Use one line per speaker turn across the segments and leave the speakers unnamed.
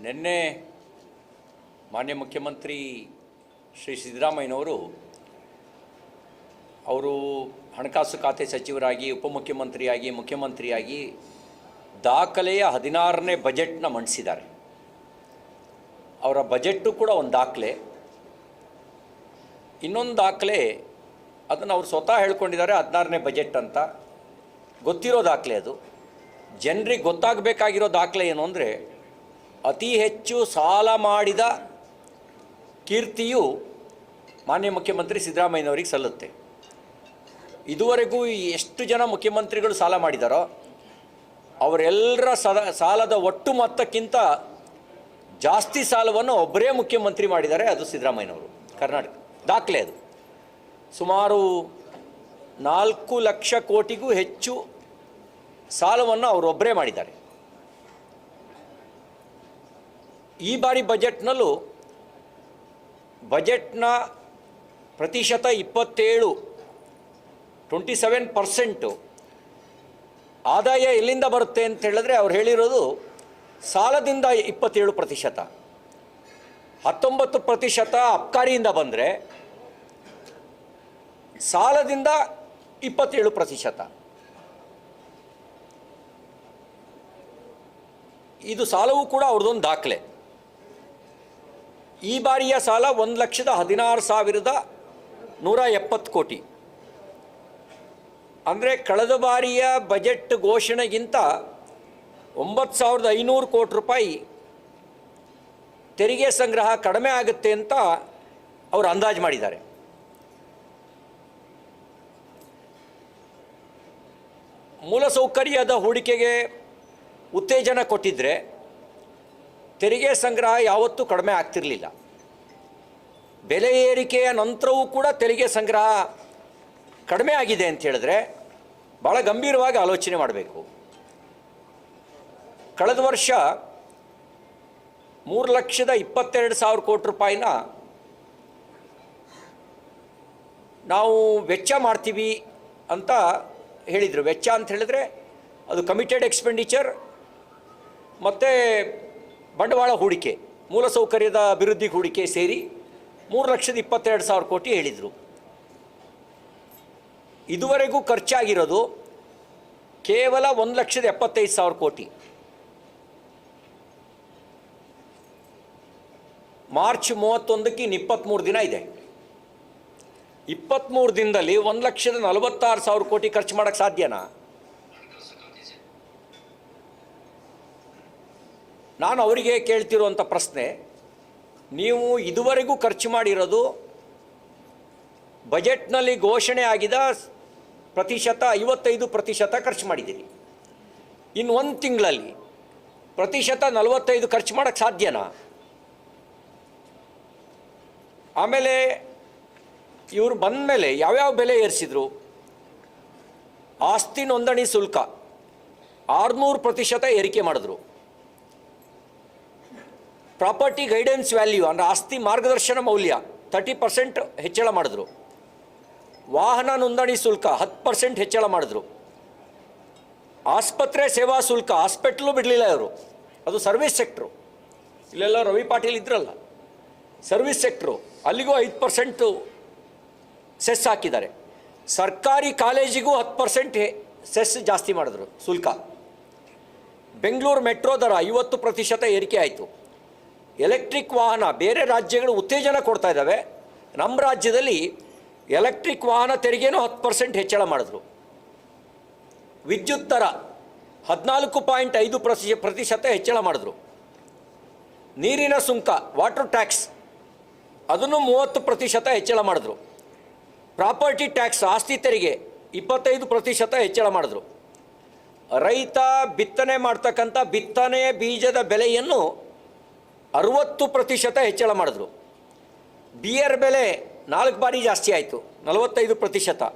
ನಿನ್ನೆ ಮಾನ್ಯ ಮುಖ್ಯಮಂತ್ರಿ ಶ್ರೀ ಸಿದ್ದರಾಮಯ್ಯನವರು ಅವರು ಹಣಕಾಸು ಖಾತೆ ಸಚಿವರಾಗಿ ಉಪಮುಖ್ಯಮಂತ್ರಿಯಾಗಿ ಮುಖ್ಯಮಂತ್ರಿಯಾಗಿ ದಾಖಲೆಯ 16ನೇ ಬಜೆಟ್ನ ಮಂಡಿಸಿದ್ದಾರೆ. ಅವರ ಬಜೆಟ್ಟು ಕೂಡ ಒಂದು ದಾಖಲೆ. ಇನ್ನೊಂದು ದಾಖಲೆ ಅದನ್ನು ಅವರು ಸ್ವತಃ ಹೇಳ್ಕೊಂಡಿದ್ದಾರೆ 16ನೇ ಬಜೆಟ್ ಅಂತ. ಗೊತ್ತಿರೋ ದಾಖಲೆ ಅದು. ಜನರಿಗೆ ಗೊತ್ತಾಗಬೇಕಾಗಿರೋ ದಾಖಲೆ ಏನು ಅಂದರೆ, ಅತಿ ಹೆಚ್ಚು ಸಾಲ ಮಾಡಿದ ಕೀರ್ತಿಯು ಮಾನ್ಯ ಮುಖ್ಯಮಂತ್ರಿ ಸಿದ್ದರಾಮಯ್ಯನವರಿಗೆ ಸಲ್ಲುತ್ತೆ. ಇದುವರೆಗೂ ಎಷ್ಟು ಜನ ಮುಖ್ಯಮಂತ್ರಿಗಳು ಸಾಲ ಮಾಡಿದಾರೋ ಅವರೆಲ್ಲರ ಸಾಲದ ಒಟ್ಟು ಮೊತ್ತಕ್ಕಿಂತ ಜಾಸ್ತಿ ಸಾಲವನ್ನು ಒಬ್ಬರೇ ಮುಖ್ಯಮಂತ್ರಿ ಮಾಡಿದ್ದಾರೆ, ಅದು ಸಿದ್ದರಾಮಯ್ಯನವರು. ಕರ್ನಾಟಕ ದಾಖಲೆ ಅದು. ಸುಮಾರು 4 ಲಕ್ಷ ಕೋಟಿಗೂ ಹೆಚ್ಚು ಸಾಲವನ್ನು ಅವರೊಬ್ಬರೇ ಮಾಡಿದ್ದಾರೆ. ಈ ಬಾರಿ ಬಜೆಟ್ನಲ್ಲೂ ಬಜೆಟ್ನ ಪ್ರತಿಶತ 27% ಆದಾಯ ಎಲ್ಲಿಂದ ಬರುತ್ತೆ ಅಂತ ಹೇಳಿದ್ರೆ, ಅವ್ರು ಹೇಳಿರೋದು ಸಾಲದಿಂದ 27%, 19% ಅಬ್ಕಾರಿಯಿಂದ ಬಂದರೆ ಸಾಲದಿಂದ 27%. ಇದು ಸಾಲವೂ ಕೂಡ ಅವ್ರದ್ದೊಂದು ದಾಖಲೆ. ಈ ಬಾರಿಯ ಸಾಲ 1,16,170 ಕೋಟಿ. ಅಂದರೆ ಕಳೆದ ಬಾರಿಯ ಬಜೆಟ್ ಘೋಷಣೆಗಿಂತ 9,500 ಕೋಟಿ ರೂಪಾಯಿ ತೆರಿಗೆ ಸಂಗ್ರಹ ಕಡಿಮೆ ಆಗುತ್ತೆ ಅಂತ ಅವರು ಅಂದಾಜು ಮಾಡಿದ್ದಾರೆ. ಮೂಲಸೌಕರ್ಯದ ಹೂಡಿಕೆಗೆ ಉತ್ತೇಜನ ಕೊಟ್ಟಿದ್ದರೆ ತೆರಿಗೆ ಸಂಗ್ರಹ ಯಾವತ್ತೂ ಕಡಿಮೆ ಆಗ್ತಿರಲಿಲ್ಲ. ಬೆಲೆ ಏರಿಕೆಯ ನಂತರವೂ ಕೂಡ ತೆರಿಗೆ ಸಂಗ್ರಹ ಕಡಿಮೆ ಆಗಿದೆ ಅಂತ ಹೇಳಿದ್ರೆ ಭಾಳ ಗಂಭೀರವಾಗಿ ಆಲೋಚನೆ ಮಾಡಬೇಕು. ಕಳೆದ ವರ್ಷ 3,22,000 ಕೋಟಿ ರೂಪಾಯಿನ ನಾವು ವೆಚ್ಚ ಮಾಡ್ತೀವಿ ಅಂತ ಹೇಳಿದರು. ವೆಚ್ಚ ಅಂತ ಹೇಳಿದ್ರೆ ಅದು ಕಮಿಟೆಡ್ ಎಕ್ಸ್ಪೆಂಡಿಚರ್ ಮತ್ತು ಬಂಡವಾಳ ಹೂಡಿಕೆ, ಮೂಲಸೌಕರ್ಯದ ಅಭಿವೃದ್ಧಿ ಹೂಡಿಕೆ ಸೇರಿ 3,22,000 ಕೋಟಿ ಹೇಳಿದರು. ಇದುವರೆಗೂ ಖರ್ಚಾಗಿರೋದು ಕೇವಲ 1,75,000 ಕೋಟಿ. ಮಾರ್ಚ್ 31ಕ್ಕೆ 23 ದಿನ ಇದೆ. 23 ದಿನದಲ್ಲಿ 1,46,000 ಕೋಟಿ ಖರ್ಚು ಮಾಡೋಕ್ಕೆ ಸಾಧ್ಯನಾ? ನಾನು ಅವರಿಗೆ ಕೇಳ್ತಿರುವಂಥ ಪ್ರಶ್ನೆ, ನೀವು ಇದುವರೆಗೂ ಖರ್ಚು ಮಾಡಿರೋದು ಬಜೆಟ್ನಲ್ಲಿ ಘೋಷಣೆ ಆಗಿದ ಪ್ರತಿಶತ 55% ಖರ್ಚು ಮಾಡಿದ್ದೀರಿ. ಇನ್ನು ಒಂದು ತಿಂಗಳಲ್ಲಿ ಪ್ರತಿಶತ 45 ಖರ್ಚು ಮಾಡೋಕ್ಕೆ ಸಾಧ್ಯನಾ? ಆಮೇಲೆ ಇವರು ಬಂದ ಮೇಲೆ ಯಾವ್ಯಾವ ಬೆಲೆ ಏರಿಸಿದ್ರು? ಆಸ್ತಿ ನೋಂದಣಿ ಶುಲ್ಕ 600% ಏರಿಕೆ ಮಾಡಿದ್ರು. ಪ್ರಾಪರ್ಟಿ ಗೈಡೆನ್ಸ್ ವ್ಯಾಲ್ಯೂ ಅಂದರೆ ಆಸ್ತಿ ಮಾರ್ಗದರ್ಶನ ಮೌಲ್ಯ 30% ಹೆಚ್ಚಳ ಮಾಡಿದ್ರು. ವಾಹನ ನೋಂದಣಿ ಶುಲ್ಕ 10% ಹೆಚ್ಚಳ ಮಾಡಿದ್ರು. ಆಸ್ಪತ್ರೆ ಸೇವಾ ಶುಲ್ಕ, ಹಾಸ್ಪಿಟ್ಲು ಬಿಡಲಿಲ್ಲ ಇವರು, ಅದು ಸರ್ವಿಸ್ ಸೆಕ್ಟ್ರು. ಇಲ್ಲೆಲ್ಲ ರವಿ ಪಾಟೀಲ್ ಇದ್ರಲ್ಲ, ಸರ್ವಿಸ್ ಸೆಕ್ಟ್ರು, ಅಲ್ಲಿಗೂ 5% ಸೆಸ್ ಹಾಕಿದ್ದಾರೆ. ಸರ್ಕಾರಿ ಕಾಲೇಜಿಗೂ 10% ಸೆಸ್ ಜಾಸ್ತಿ ಮಾಡಿದ್ರು ಶುಲ್ಕ. ಬೆಂಗಳೂರು ಮೆಟ್ರೋ ದರ 50% ಏರಿಕೆ ಆಯಿತು. ಎಲೆಕ್ಟ್ರಿಕ್ ವಾಹನ ಬೇರೆ ರಾಜ್ಯಗಳು ಉತ್ತೇಜನ ಕೊಡ್ತಾ ಇದ್ದಾವೆ, ನಮ್ಮ ರಾಜ್ಯದಲ್ಲಿ ಎಲೆಕ್ಟ್ರಿಕ್ ವಾಹನ ತೆರಿಗೆನೂ 10% ಹೆಚ್ಚಳ ಮಾಡಿದ್ರು. ವಿದ್ಯುತ್ ದರ 14.5% ಹೆಚ್ಚಳ ಮಾಡಿದ್ರು. ನೀರಿನ ಸುಂಕ, ವಾಟರ್ ಟ್ಯಾಕ್ಸ್, ಅದನ್ನು 30% ಹೆಚ್ಚಳ ಮಾಡಿದ್ರು. ಪ್ರಾಪರ್ಟಿ ಟ್ಯಾಕ್ಸ್, ಆಸ್ತಿ ತೆರಿಗೆ 25% ಹೆಚ್ಚಳ ಮಾಡಿದ್ರು. ರೈತ ಬಿತ್ತನೆ ಮಾಡ್ತಕ್ಕಂಥ ಬಿತ್ತನೆ ಬೀಜದ ಬೆಲೆಯನ್ನು 60% ಹೆಚ್ಚಳ ಮಾಡಿದ್ರು. ಬಿಯರ್ ಬೆಲೆ 4 ಬಾರಿ ಜಾಸ್ತಿ ಆಯಿತು, 45%.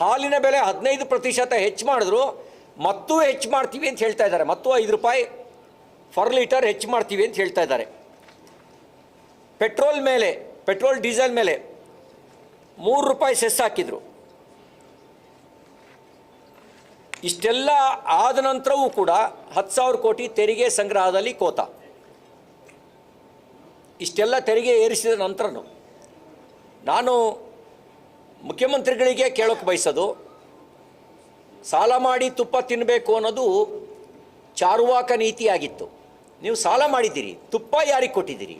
ಹಾಲಿನ ಬೆಲೆ 15% ಹೆಚ್ಚು ಮಾಡಿದ್ರು. ಮತ್ತೂ ಹೆಚ್ಚು ಮಾಡ್ತೀವಿ ಅಂತ ಹೇಳ್ತಾ ಇದ್ದಾರೆ. ಮತ್ತು 5 ರೂಪಾಯಿ ಫರ್ ಲೀಟರ್ ಹೆಚ್ಚು ಮಾಡ್ತೀವಿ ಅಂತ ಹೇಳ್ತಾ ಇದ್ದಾರೆ. ಪೆಟ್ರೋಲ್ ಡೀಸೆಲ್ ಮೇಲೆ 3 ರೂಪಾಯಿ ಸೆಸ್ ಹಾಕಿದರು. ಇಷ್ಟೆಲ್ಲ ಆದ ನಂತರವೂ ಕೂಡ 10,000 ಕೋಟಿ ತೆರಿಗೆ ಸಂಗ್ರಹದಲ್ಲಿ ಕೋತ. ಇಷ್ಟೆಲ್ಲ ತೆರಿಗೆ ಏರಿಸಿದ ನಂತರನೂ ನಾನು ಮುಖ್ಯಮಂತ್ರಿಗಳಿಗೆ ಕೇಳೋಕೆ ಬಯಸೋದು, ಸಾಲ ಮಾಡಿ ತುಪ್ಪ ತಿನ್ನಬೇಕು ಅನ್ನೋದು ಚಾರುವಾಕ ನೀತಿಯಾಗಿತ್ತು. ನೀವು ಸಾಲ ಮಾಡಿದ್ದೀರಿ, ತುಪ್ಪ ಯಾರಿಗೆ ಕೊಟ್ಟಿದ್ದೀರಿ?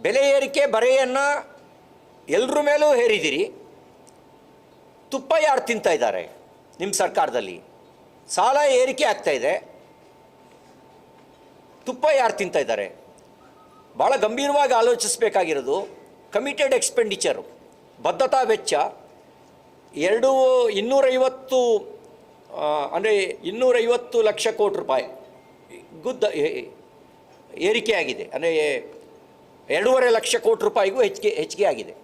ಬೆಲೆ ಏರಿಕೆ ಬರೆಯನ್ನು ಎಲ್ಲರ ಮೇಲೂ ಹೇರಿದ್ದೀರಿ, ತುಪ್ಪ ಯಾರು ತಿಂತಾ ಇದ್ದಾರೆ ನಿಮ್ಮ ಸರ್ಕಾರದಲ್ಲಿ? ಸಾಲ ಏರಿಕೆ ಆಗ್ತಾ ಇದೆ, ತುಪ್ಪ ಯಾರು ತಿಂತಾ ಇದ್ದಾರೆ? ಭಾಳ ಗಂಭೀರವಾಗಿ ಆಲೋಚಿಸಬೇಕಾಗಿರೋದು. ಕಮಿಟೆಡ್ ಎಕ್ಸ್ಪೆಂಡಿಚರು, ಬದ್ಧತಾ ವೆಚ್ಚ 250 ಅಂದರೆ 250 ಲಕ್ಷ ಕೋಟಿ ರೂಪಾಯಿ ಏರಿಕೆಯಾಗಿದೆ. ಅಂದರೆ 2.5 ಲಕ್ಷ ಕೋಟಿ ರೂಪಾಯಿಗೂ ಹೆಚ್ಚಿಗೆ ಆಗಿದೆ.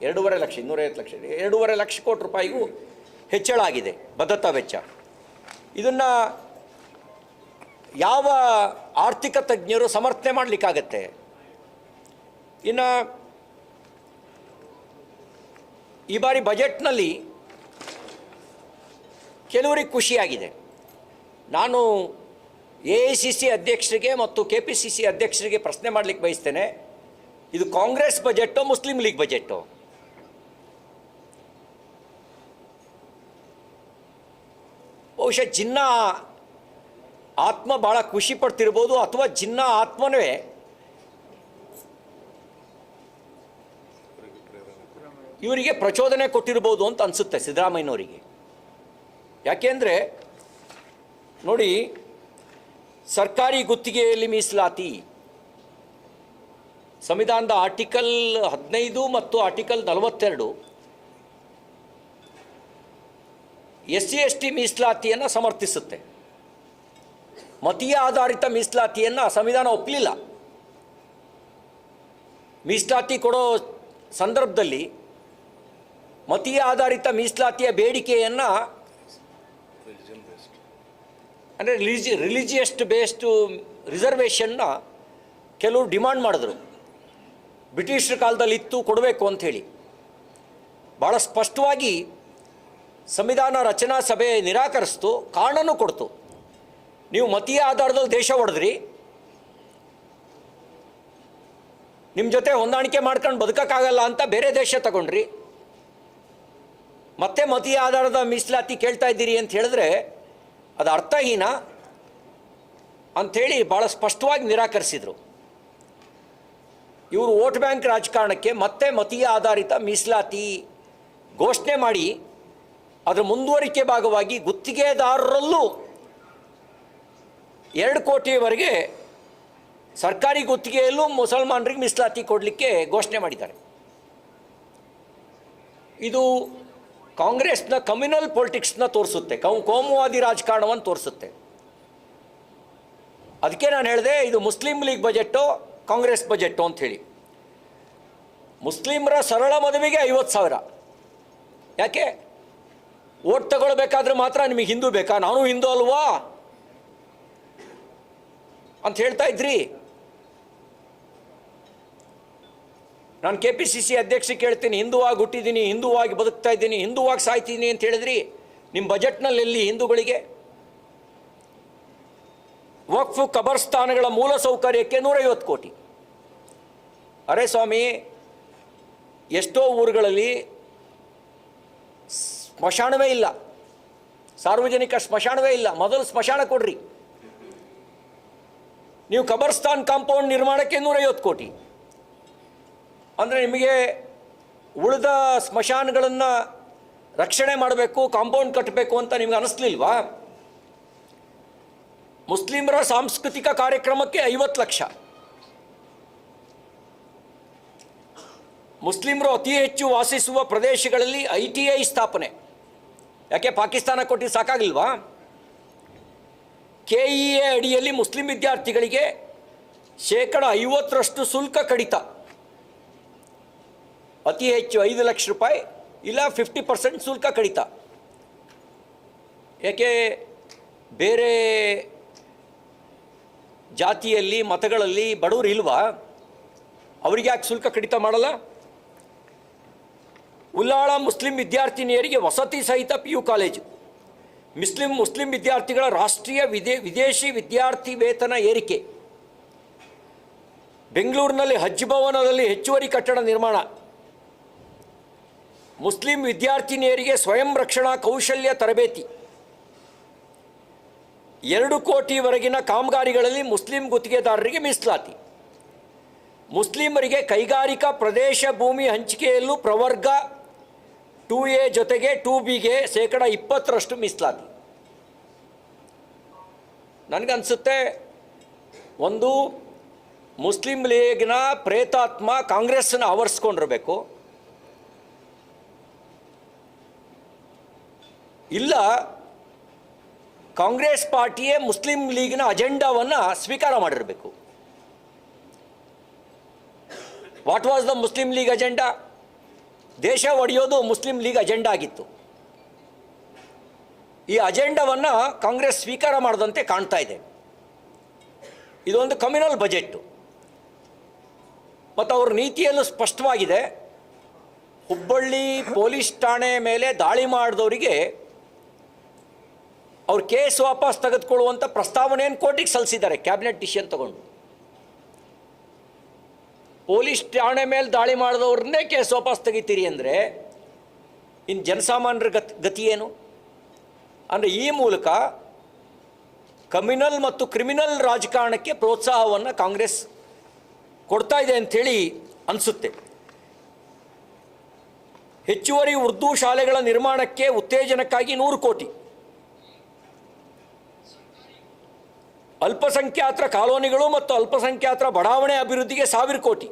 2.5 ಲಕ್ಷ, 250 ಲಕ್ಷ, 2.5 ಲಕ್ಷ ಕೋಟಿ ರೂಪಾಯಿಗೂ ಹೆಚ್ಚಳ ಆಗಿದೆ ಬದ್ಧತಾ ವೆಚ್ಚ. ಇದನ್ನು ಯಾವ ಆರ್ಥಿಕ ತಜ್ಞರು ಸಮರ್ಥನೆ ಮಾಡಲಿಕ್ಕಾಗತ್ತೆ? ಇನ್ನು ಈ ಬಾರಿ ಬಜೆಟ್ನಲ್ಲಿ ಕೆಲವರಿಗೆ ಖುಷಿಯಾಗಿದೆ. ನಾನು AICC ಅಧ್ಯಕ್ಷರಿಗೆ ಮತ್ತು KPCC ಅಧ್ಯಕ್ಷರಿಗೆ ಪ್ರಶ್ನೆ ಮಾಡಲಿಕ್ಕೆ ಬಯಸ್ತೇನೆ, ಇದು ಕಾಂಗ್ರೆಸ್ ಬಜೆಟ್ಟೋ ಮುಸ್ಲಿಂ ಲೀಗ್ ಬಜೆಟ್ಟೋ? ಬಹುಶಃ ಜಿನ್ನಾ ಆತ್ಮ ಭಾಳ ಖುಷಿ ಪಡ್ತಿರ್ಬೋದು, ಅಥವಾ ಜಿನ್ನಾ ಆತ್ಮವೇ ಇವರಿಗೆ ಪ್ರಚೋದನೆ ಕೊಟ್ಟಿರ್ಬೋದು ಅಂತ ಅನಿಸುತ್ತೆ ಸಿದ್ದರಾಮಯ್ಯನವರಿಗೆ. ಯಾಕೆಂದರೆ ನೋಡಿ, ಸರ್ಕಾರಿ ಗುತ್ತಿಗೆಯಲ್ಲಿ ಮೀಸಲಾತಿ ಸಂವಿಧಾನದ ಆರ್ಟಿಕಲ್ 15 ಮತ್ತು ಆರ್ಟಿಕಲ್ 42 SC/ST ಮೀಸಲಾತಿಯನ್ನು ಸಮರ್ಥಿಸುತ್ತೆ. ಮತೀಯ ಆಧಾರಿತ ಮೀಸಲಾತಿಯನ್ನು ಸಂವಿಧಾನ ಒಪ್ಪಲಿಲ್ಲ. ಮೀಸಲಾತಿ ಕೊಡೋ ಸಂದರ್ಭದಲ್ಲಿ ಮತೀಯ ಆಧಾರಿತ ಮೀಸಲಾತಿಯ ಬೇಡಿಕೆಯನ್ನು, ಅಂದರೆ ರಿಲಿಜಿಯಸ್ಟ್ ಬೇಸ್ಡು ರಿಸರ್ವೇಷನ್ನ ಕೆಲವರು ಡಿಮಾಂಡ್ ಮಾಡಿದ್ರು. ಬ್ರಿಟಿಷರ ಕಾಲದಲ್ಲಿ ಇತ್ತು, ಕೊಡಬೇಕು ಅಂಥೇಳಿ. ಭಾಳ ಸ್ಪಷ್ಟವಾಗಿ ಸಂವಿಧಾನ ರಚನಾ ಸಭೆ ನಿರಾಕರಿಸ್ತು, ಕಾರಣನೂ ಕೊಡ್ತು. ನೀವು ಮತೀಯ ಆಧಾರದಲ್ಲಿ ದೇಶ ಒಡೆದ್ರಿ, ನಿಮ್ಮ ಜೊತೆ ಹೊಂದಾಣಿಕೆ ಮಾಡ್ಕೊಂಡು ಬದುಕೋಕ್ಕಾಗಲ್ಲ ಅಂತ ಬೇರೆ ದೇಶ ತಗೊಂಡ್ರಿ, ಮತ್ತೆ ಮತೀಯ ಆಧಾರದ ಮೀಸಲಾತಿ ಕೇಳ್ತಾ ಇದ್ದೀರಿ ಅಂತ ಹೇಳಿದ್ರೆ ಅದು ಅರ್ಥಹೀನ ಅಂಥೇಳಿ ಭಾಳ ಸ್ಪಷ್ಟವಾಗಿ ನಿರಾಕರಿಸಿದರು. ಇವರು ವೋಟ್ ಬ್ಯಾಂಕ್ ರಾಜಕಾರಣಕ್ಕೆ ಮತ್ತೆ ಮತೀಯ ಆಧಾರಿತ ಮೀಸಲಾತಿ ಘೋಷಣೆ ಮಾಡಿ ಅದರ ಮುಂದುವರಿಕೆ ಭಾಗವಾಗಿ ಗುತ್ತಿಗೆದಾರರಲ್ಲೂ 2 ಕೋಟಿಯವರೆಗೆ ಸರ್ಕಾರಿ ಗುತ್ತಿಗೆಯಲ್ಲೂ ಮುಸಲ್ಮಾನರಿಗೆ ಮೀಸಲಾತಿ ಕೊಡಲಿಕ್ಕೆ ಘೋಷಣೆ ಮಾಡಿದ್ದಾರೆ. ಇದು ಕಾಂಗ್ರೆಸ್ನ ಕಮ್ಯುನಲ್ ಪೊಲಿಟಿಕ್ಸ್ನ ತೋರಿಸುತ್ತೆ, ಕೋಮುವಾದಿ ರಾಜಕಾರಣವನ್ನು ತೋರಿಸುತ್ತೆ. ಅದಕ್ಕೆ ನಾನು ಹೇಳಿದೆ, ಇದು ಮುಸ್ಲಿಂ ಲೀಗ್ ಬಜೆಟ್ಟೋ ಕಾಂಗ್ರೆಸ್ ಬಜೆಟ್ಟೋ ಅಂಥೇಳಿ. ಮುಸ್ಲಿಮರ ಸರಳ ಮದುವೆಗೆ 50,000. ಯಾಕೆ? ಓಟ್ ತಗೊಳ್ಬೇಕಾದ್ರೆ ಮಾತ್ರ ನಿಮಗೆ ಹಿಂದೂ ಬೇಕಾ? ನಾನು ಹಿಂದೂ ಅಲ್ವಾ ಅಂತ ಹೇಳ್ತಾ ಇದ್ರಿ. ನಾನು KPCC ಅಧ್ಯಕ್ಷರಿಗೆ ಕೇಳ್ತೀನಿ, ಹಿಂದುವಾಗಿ ಹುಟ್ಟಿದ್ದೀನಿ, ಹಿಂದುವಾಗಿ ಬದುಕ್ತಾ ಇದ್ದೀನಿ, ಹಿಂದುವಾಗಿ ಸಾಯ್ತೀನಿ ಅಂತ ಹೇಳಿದ್ರಿ. ನಿಮ್ಮ ಬಜೆಟ್ನಲ್ಲಿ ಎಲ್ಲಿ ಹಿಂದೂಗಳಿಗೆ? ವಕ್ಫ್ ಕಬರ್ಸ್ಥಾನಗಳ ಮೂಲ ಸೌಕರ್ಯಕ್ಕೆ 150 ಕೋಟಿ. ಅರೆ ಸ್ವಾಮಿ, ಎಷ್ಟೋ ಊರುಗಳಲ್ಲಿ ಸ್ಮಶಾನವೇ ಇಲ್ಲ, ಸಾರ್ವಜನಿಕ ಸ್ಮಶಾನವೇ ಇಲ್ಲ. ಮೊದಲು ಸ್ಮಶಾನ ಕೊಡ್ರಿ. ನೀವು ಕಬರ್ಸ್ಥಾನ್ ಕಾಂಪೌಂಡ್ ನಿರ್ಮಾಣಕ್ಕೆ 150 ಕೋಟಿ. ಅಂದರೆ ನಿಮಗೆ ಉಳಿದ ಸ್ಮಶಾನಗಳನ್ನು ರಕ್ಷಣೆ ಮಾಡಬೇಕು, ಕಾಂಪೌಂಡ್ ಕಟ್ಟಬೇಕು ಅಂತ ನಿಮಗೆ ಅನ್ನಿಸ್ಲಿಲ್ವಾ? ಮುಸ್ಲಿಮರ ಸಾಂಸ್ಕೃತಿಕ ಕಾರ್ಯಕ್ರಮಕ್ಕೆ 50 ಲಕ್ಷ. ಮುಸ್ಲಿಮರು ಅತಿ ಹೆಚ್ಚು ವಾಸಿಸುವ ಪ್ರದೇಶಗಳಲ್ಲಿ ITI ಸ್ಥಾಪನೆ. ಯಾಕೆ ಪಾಕಿಸ್ತಾನ ಕೊಟ್ಟು ಸಾಕಾಗಿಲ್ವಾ? KEA ಅಡಿಯಲ್ಲಿ ಮುಸ್ಲಿಂ ವಿದ್ಯಾರ್ಥಿಗಳಿಗೆ 50% ಶುಲ್ಕ ಕಡಿತ. ಅತಿ ಹೆಚ್ಚು 5 ಲಕ್ಷ ರೂಪಾಯಿ ಇಲ್ಲ 50% ಶುಲ್ಕ ಕಡಿತ. ಯಾಕೆ ಬೇರೆ ಜಾತಿಯಲ್ಲಿ ಮತಗಳಲ್ಲಿ ಬಡವರು ಇಲ್ವಾ? ಅವರಿಗೆ ಯಾಕೆ ಶುಲ್ಕ ಕಡಿತ ಮಾಡಲ್ಲ? ಉಲ್ಲಾಳ ಮುಸ್ಲಿಂ ವಿದ್ಯಾರ್ಥಿನಿಯರಿಗೆ ವಸತಿ ಸಹಿತ PU ಕಾಲೇಜು. ಮುಸ್ಲಿಂ ವಿದ್ಯಾರ್ಥಿಗಳ ರಾಷ್ಟ್ರೀಯ ವಿದೇಶಿ ವಿದ್ಯಾರ್ಥಿ ವೇತನ ಏರಿಕೆ ಬೆಂಗಳೂರಿನಲ್ಲಿ ಹಜ್ ಭವನದಲ್ಲಿ ಹೆಚ್ಚುವರಿ ಕಟ್ಟಡ ನಿರ್ಮಾಣ, ಮುಸ್ಲಿಂ ವಿದ್ಯಾರ್ಥಿನಿಯರಿಗೆ ಸ್ವಯಂ ರಕ್ಷಣಾ ಕೌಶಲ್ಯ ತರಬೇತಿ, 2 ಕೋಟಿವರೆಗಿನ ಕಾಮಗಾರಿಗಳಲ್ಲಿ ಮುಸ್ಲಿಂ ಗುತ್ತಿಗೆದಾರರಿಗೆ ಮೀಸಲಾತಿ, ಮುಸ್ಲಿಮರಿಗೆ ಕೈಗಾರಿಕಾ ಪ್ರದೇಶ ಭೂಮಿ ಹಂಚಿಕೆಯಲ್ಲೂ ಪ್ರವರ್ಗ 2A ಜೊತೆಗೆ 2Bಗೆ 20% ಮೀಸಲಾತಿ. ನನಗನ್ಸುತ್ತೆ ಒಂದು ಮುಸ್ಲಿಂ ಲೀಗ್ನ ಪ್ರೇತಾತ್ಮ ಕಾಂಗ್ರೆಸ್ಸನ್ನು ಆವರಿಸ್ಕೊಂಡಿರಬೇಕು, ಇಲ್ಲ ಕಾಂಗ್ರೆಸ್ ಪಾರ್ಟಿಯೇ ಮುಸ್ಲಿಂ ಲೀಗ್ನ ಅಜೆಂಡಾವನ್ನು ಸ್ವೀಕಾರ ಮಾಡಿರಬೇಕು. What was the Muslim league agenda? ದೇಶ ಒಡೆಯೋದು ಮುಸ್ಲಿಂ ಲೀಗ್ ಅಜೆಂಡಾ ಆಗಿತ್ತು. ಈ ಅಜೆಂಡಾವನ್ನು ಕಾಂಗ್ರೆಸ್ ಸ್ವೀಕಾರ ಮಾಡದಂತೆ ಕಾಣ್ತಾ ಇದೆ. ಇದೊಂದು ಕಮ್ಯುನಲ್ ಬಜೆಟ್ಟು ಮತ್ತು ಅವ್ರ ನೀತಿಯಲ್ಲೂ ಸ್ಪಷ್ಟವಾಗಿದೆ. ಹುಬ್ಬಳ್ಳಿ ಪೊಲೀಸ್ ಠಾಣೆ ಮೇಲೆ ದಾಳಿ ಮಾಡಿದವರಿಗೆ ಅವ್ರ ಕೇಸ್ ವಾಪಸ್ ತೆಗೆದುಕೊಳ್ಳುವಂಥ ಪ್ರಸ್ತಾವನೆಯನ್ನು ಕೋರ್ಟಿಗೆ ಸಲ್ಲಿಸಿದ್ದಾರೆ ಕ್ಯಾಬಿನೆಟ್ ಡಿಸಿಷನ್ ತಗೊಂಡು. ಪೊಲೀಸ್ ಠಾಣೆ ಮೇಲೆ ದಾಳಿ ಮಾಡಿದವ್ರನ್ನೇ ಕೇಸ್ ವಾಪಸ್ ತೆಗಿತೀರಿ ಅಂದರೆ ಇನ್ನು ಜನಸಾಮಾನ್ಯರ ಗತಿ ಏನು? ಅಂದರೆ ಈ ಮೂಲಕ ಕಮ್ಯುನಲ್ ಮತ್ತು ಕ್ರಿಮಿನಲ್ ರಾಜಕಾರಣಕ್ಕೆ ಪ್ರೋತ್ಸಾಹವನ್ನು ಕಾಂಗ್ರೆಸ್ ಕೊಡ್ತಾ ಇದೆ ಅಂಥೇಳಿ ಅನಿಸುತ್ತೆ. ಹೆಚ್ಚುವರಿ ಉರ್ದು ಶಾಲೆಗಳ ನಿರ್ಮಾಣಕ್ಕೆ ಉತ್ತೇಜನಕ್ಕಾಗಿ 100 ಕೋಟಿ, ಅಲ್ಪಸಂಖ್ಯಾತರ ಕಾಲೋನಿಗಳು ಮತ್ತು ಅಲ್ಪಸಂಖ್ಯಾತರ ಬಡಾವಣೆ ಅಭಿವೃದ್ಧಿಗೆ 1000 ಕೋಟಿ,